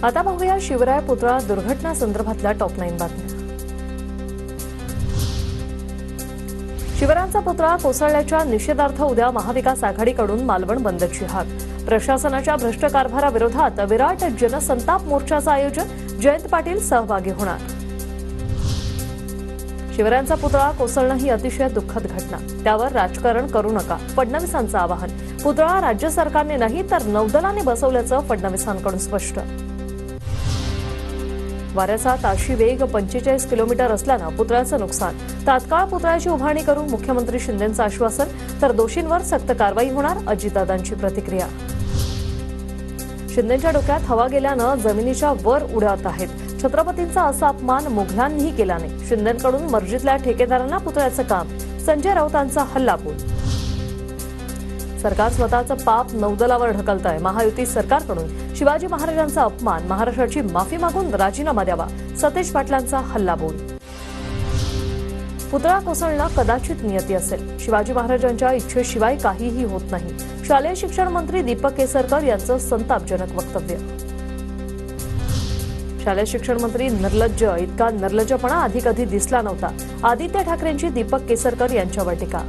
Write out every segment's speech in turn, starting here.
आता पाहूया शिवराय पुतळा दुर्घटना संदर्भातल्या टॉप 9 बातम्या। शिवरायांचा पुतळा कोसळल्याच्या निषेधार्थ उद्या महाविकास आघाडीकडून मालवण बंदची हाक। प्रशासनाच्या भ्रष्ट कारभाराविरोधात विराट जनसंताप मोर्चाचं आयोजन, जयंत पाटील सहभागी होणार। शिवरायांचा पुतळा कोसळणं ही अतिशय दुःखद घटना, त्यावर राजकारण करू नका, फडणवीसांचं आवाहन। पुतळा राज्य सरकारने नाही तर नौदलाने बसवल्याचं फडणवीसांकडून स्पष्ट। वाऱ्याचा ताशी वेग 45 किलोमीटर असल्यानं पुतळ्याचं नुकसान, तात्काळ पुतळ्याची उभारणी करू मुख्यमंत्री शिंदेंचं आश्वासन, तर दोषींवर सक्त कारवाई होणार, अजितदादांची प्रतिक्रिया। शिंदेंच्या डोक्यात हवा गेल्यानं जमिनीच्या वर उडत आहेत। छत्रपतींचा असा अपमान मुघलांनीही केला नाही। शिंदेंकडून मर्जीतल्या ठेकेदारांना पुतळ्याचं काम, संजय राऊतांचा हल्लाबोल। सरकार स्वतःचं पाप नौदलावर ढकलतंय। महायुती सरकारकडून शिवाजी महाराजांचा अपमान, महाराष्ट्राची माफी मागून राजीनामा द्यावा, सतेज पाटलांचा हल्लाबोल। पुतळा कोसळणं कदाचित नियती असेल, शिवाजी महाराजांच्या इच्छेशिवाय काहीही होत नाही। शालेय शिक्षण मंत्री दीपक केसरकर यांचं संतापजनक वक्तव्य। शालेय शिक्षण मंत्री निर्लज्ज, इतका निर्लज्जपणा आधी कधी दिसला नव्हता। आदित्य ठाकरेंची दीपक केसरकर यांच्यावर टीका।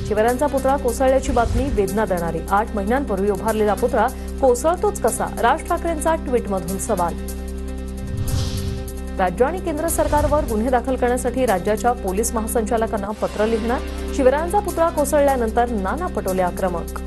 शिवरायांचा पुतळा कोसळल्याची बातमी वेदना देणारी। 8 महिन्यांपूर्वी उभारलेला पुतळा कोसळतोच कसा, राज ठाकरेंचा ट्विटमधून सवाल। राज्य आणि केंद्र सरकारवर गुन्हे दाखल करण्यासाठी राज्याच्या पोलीस महासंचालकांना पत्र लिहिणार। शिवरायांचा पुतळा कोसळल्यानंतर नाना पटोले आक्रमक।